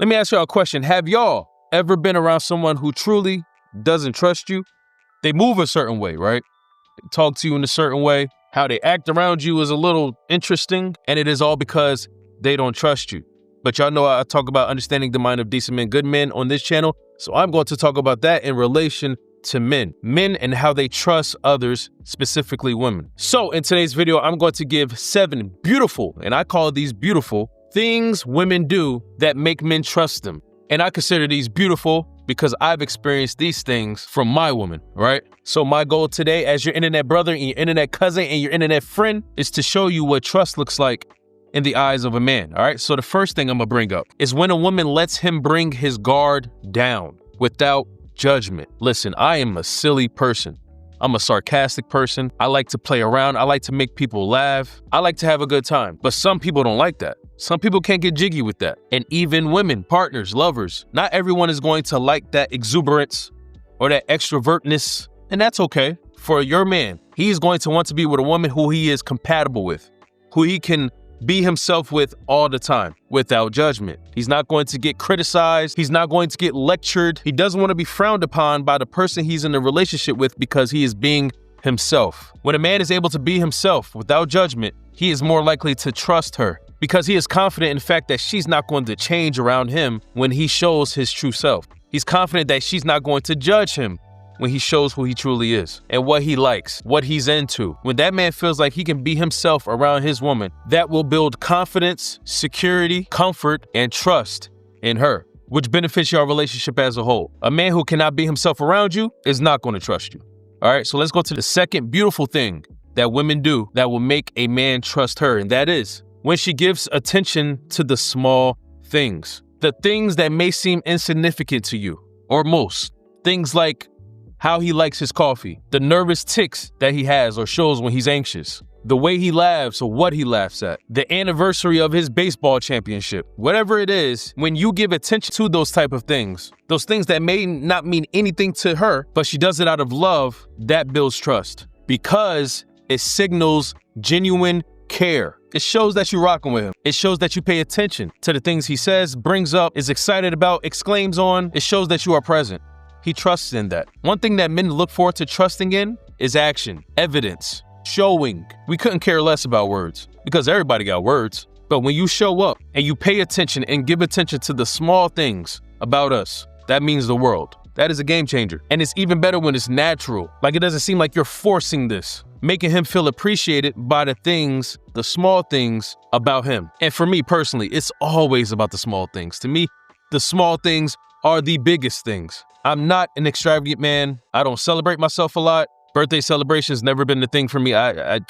Let me ask y'all a question. Have y'all ever been around someone who truly doesn't trust you? They move a certain way, right? They talk to you in a certain way. How they act around you is a little interesting, and it is all because they don't trust you. But y'all know I talk about understanding the mind of decent men, good men on this channel. So I'm going to talk about that in relation to men and how they trust others, specifically women. So in today's video, I'm going to give 7 beautiful, and I call these beautiful, things women do that make men trust them. And I consider these beautiful because I've experienced these things from my woman, right? So my goal today as your internet brother and your internet cousin and your internet friend is to show you what trust looks like in the eyes of a man, all right? So the first thing I'm gonna bring up is when a woman lets him bring his guard down without judgment. Listen, I am a silly person. I'm a sarcastic person. I like to play around. I like to make people laugh. I like to have a good time. But some people don't like that. Some people can't get jiggy with that. And even women, partners, lovers, not everyone is going to like that exuberance or that extrovertness. And that's okay. For your man, he is going to want to be with a woman who he is compatible with, who he can be himself with all the time without judgment. He's not going to get criticized. He's not going to get lectured. He doesn't want to be frowned upon by the person he's in a relationship with because he is being himself. When a man is able to be himself without judgment, he is more likely to trust her because he is confident in the fact that she's not going to change around him when he shows his true self. He's confident that she's not going to judge him when he shows who he truly is and what he likes, what he's into. When that man feels like he can be himself around his woman, that will build confidence, security, comfort, and trust in her, which benefits your relationship as a whole. A man who cannot be himself around you is not going to trust you. All right, so let's go to the second beautiful thing that women do that will make a man trust her, and that is when she gives attention to the small things, the things that may seem insignificant to you or most. Things like how he likes his coffee, the nervous tics that he has or shows when he's anxious, the way he laughs or what he laughs at, the anniversary of his baseball championship, whatever it is. When you give attention to those type of things, those things that may not mean anything to her, but she does it out of love, that builds trust because it signals genuine care. It shows that you're rocking with him. It shows that you pay attention to the things he says, brings up, is excited about, exclaims on. It shows that you are present. He trusts in that. One thing that men look forward to trusting in is action, evidence, showing. We couldn't care less about words because everybody got words. But when you show up and you pay attention and give attention to the small things about us, that means the world. That is a game changer. And it's even better when it's natural. Like it doesn't seem like you're forcing this, making him feel appreciated by the things, the small things about him. And for me personally, it's always about the small things. To me, the small things are the biggest things. I'm not an extravagant man. I don't celebrate myself a lot. Birthday celebrations never been the thing for me. I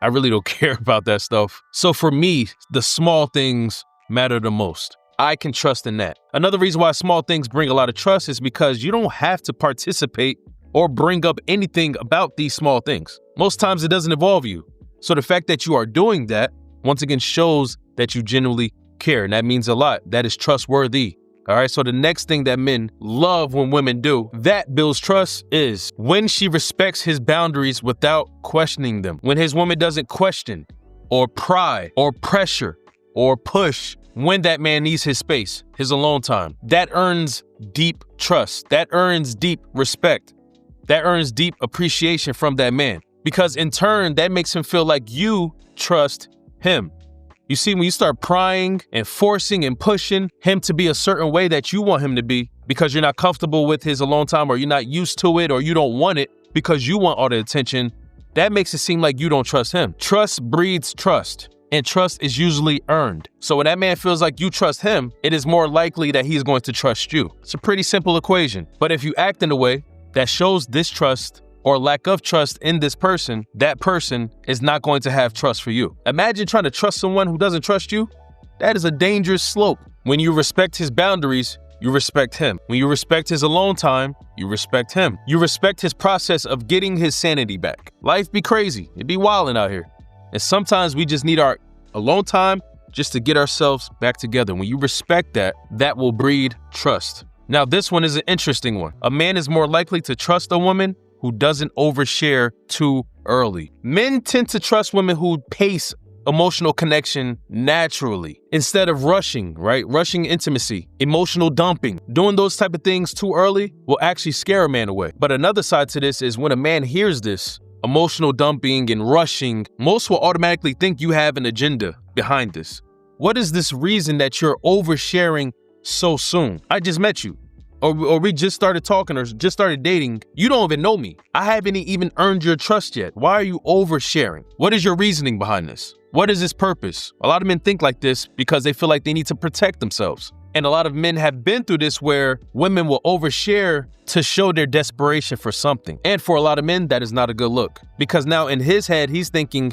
really don't care about that stuff. So for me, the small things matter the most. I can trust in that. Another reason why small things bring a lot of trust is because you don't have to participate or bring up anything about these small things. Most times it doesn't involve you. So the fact that you are doing that, once again, shows that you genuinely care. And that means a lot. That is trustworthy. All right, so the next thing that men love when women do that builds trust is when she respects his boundaries without questioning them. When his woman doesn't question or pry or pressure or push when that man needs his space, his alone time. That earns deep trust. That earns deep respect. That earns deep appreciation from that man. Because in turn, that makes him feel like you trust him. You see, when you start prying and forcing and pushing him to be a certain way that you want him to be because you're not comfortable with his alone time or you're not used to it or you don't want it because you want all the attention, that makes it seem like you don't trust him. Trust breeds trust, and trust is usually earned. So when that man feels like you trust him, it is more likely that he's going to trust you. It's a pretty simple equation. But if you act in a way that shows distrust or lack of trust in this person, that person is not going to have trust for you. Imagine trying to trust someone who doesn't trust you. That is a dangerous slope. When you respect his boundaries, you respect him. When you respect his alone time, you respect him. You respect his process of getting his sanity back. Life be crazy. It be wilding out here. And sometimes we just need our alone time just to get ourselves back together. When you respect that, that will breed trust. Now, this one is an interesting one. A man is more likely to trust a woman who doesn't overshare too early. Men tend to trust women who pace emotional connection naturally instead of rushing, right? Rushing intimacy, emotional dumping. Doing those type of things too early will actually scare a man away. But another side to this is when a man hears this, emotional dumping and rushing, most will automatically think you have an agenda behind this. What is this reason that you're oversharing so soon? I just met you. Or we just started talking or just started dating. You don't even know me. I haven't even earned your trust yet. Why are you oversharing? What is your reasoning behind this? What is its purpose? A lot of men think like this because they feel like they need to protect themselves. And a lot of men have been through this where women will overshare to show their desperation for something. And for a lot of men, that is not a good look. Because now in his head, he's thinking,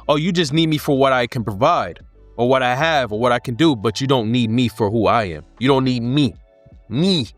oh, you just need me for what I can provide or what I have or what I can do, but you don't need me for who I am. You don't need me.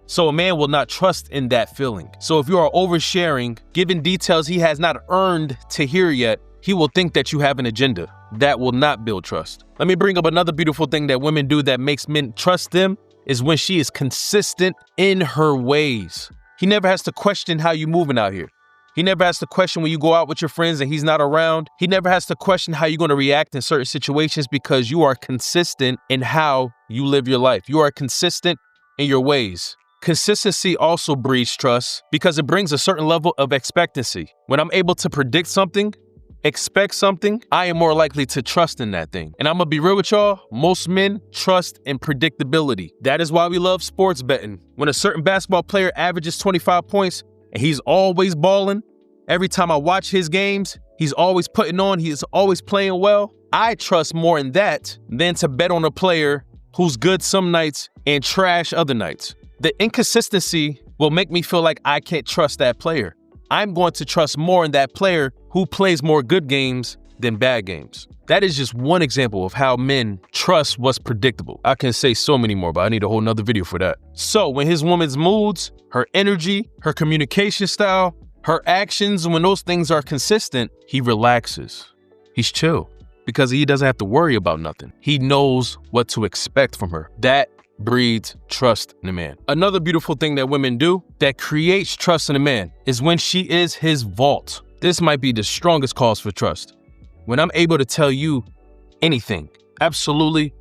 So a man will not trust in that feeling. So if you are oversharing, giving details he has not earned to hear yet, he will think that you have an agenda. That will not build trust. Let me bring up another beautiful thing that women do that makes men trust them is when she is consistent in her ways. He never has to question how you moving out here. He never has to question when you go out with your friends and he's not around. He never has to question how you're going to react in certain situations because you are consistent in how you live your life. You are consistent in your ways. Consistency also breeds trust because it brings a certain level of expectancy. When I'm able to predict something, expect something, I am more likely to trust in that thing. And I'm gonna be real with y'all, most men trust in predictability. That is why we love sports betting. When a certain basketball player averages 25 points and he's always balling, every time I watch his games, he's always putting on, he is always playing well. I trust more in that than to bet on a player who's good some nights and trash other nights. The inconsistency will make me feel like I can't trust that player. I'm going to trust more in that player who plays more good games than bad games. That is just one example of how men trust what's predictable. I can say so many more, but I need a whole nother video for that. So when his woman's moods, her energy, her communication style, her actions, when those things are consistent, he relaxes. He's chill. Because he doesn't have to worry about nothing. He knows what to expect from her. That breeds trust in a man. Another beautiful thing that women do that creates trust in a man is when she is his vault. This might be the strongest cause for trust. When I'm able to tell you anything, absolutely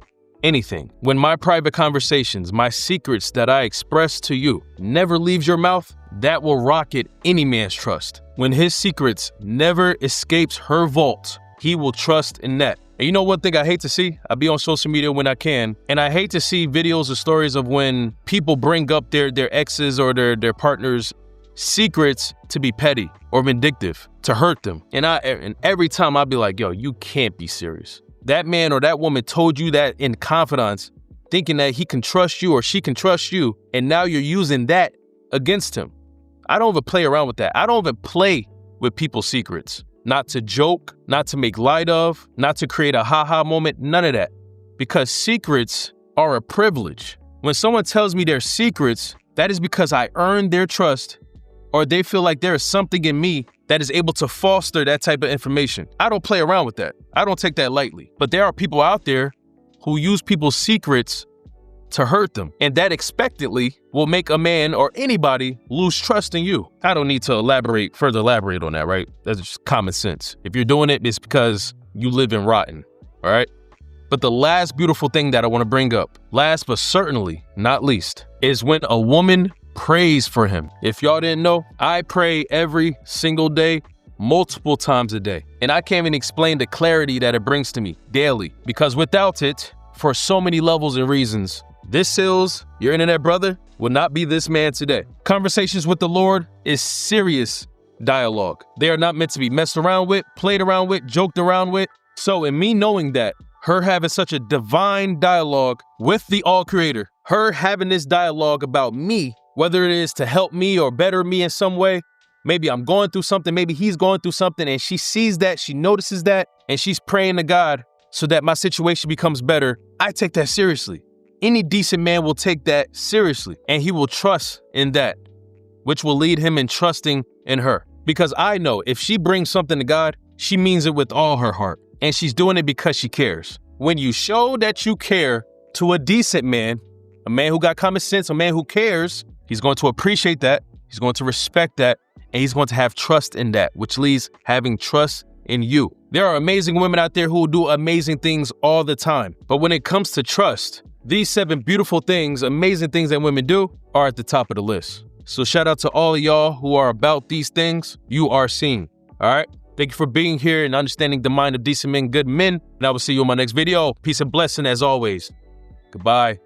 anything. When my private conversations, my secrets that I express to you never leaves your mouth, that will rocket any man's trust. When his secrets never escapes her vault, he will trust in that. And you know one thing I hate to see? I be on social media when I can, and I hate to see videos or stories of when people bring up their exes or their partners' secrets to be petty or vindictive, to hurt them. And every time I'll be like, yo, you can't be serious. That man or that woman told you that in confidence, thinking that he can trust you or she can trust you, and now you're using that against him. I don't even play around with that. I don't even play with people's secrets. Not to joke, not to make light of, not to create a ha-ha moment, none of that. Because secrets are a privilege. When someone tells me their secrets, that is because I earned their trust or they feel like there is something in me that is able to foster that type of information. I don't play around with that. I don't take that lightly. But there are people out there who use people's secrets to hurt them. And that expectantly will make a man or anybody lose trust in you. I don't need to further elaborate on that, right? That's just common sense. If you're doing it, it's because you live in rotten, all right? But the last beautiful thing that I want to bring up, last but certainly not least, is when a woman prays for him. If y'all didn't know, I pray every single day, multiple times a day. And I can't even explain the clarity that it brings to me daily. Because without it, for so many levels and reasons, this Sealz, your internet brother, will not be this man today. Conversations with the Lord is serious dialogue. They are not meant to be messed around with, played around with, joked around with. So in me knowing that, her having such a divine dialogue with the All Creator, her having this dialogue about me, whether it is to help me or better me in some way, maybe I'm going through something, maybe he's going through something, and she sees that, she notices that, and she's praying to God so that my situation becomes better. I take that seriously. Any decent man will take that seriously, and he will trust in that, which will lead him in trusting in her. Because I know if she brings something to God, she means it with all her heart, and she's doing it because she cares. When you show that you care to a decent man, a man who got common sense, a man who cares, he's going to appreciate that, he's going to respect that, and he's going to have trust in that, which leads having trust in you. There are amazing women out there who will do amazing things all the time. But when it comes to trust, these 7 beautiful things, amazing things that women do, are at the top of the list. So shout out to all of y'all who are about these things. You are seen. All right? Thank you for being here and understanding the mind of decent men, good men. And I will see you in my next video. Peace and blessing as always. Goodbye.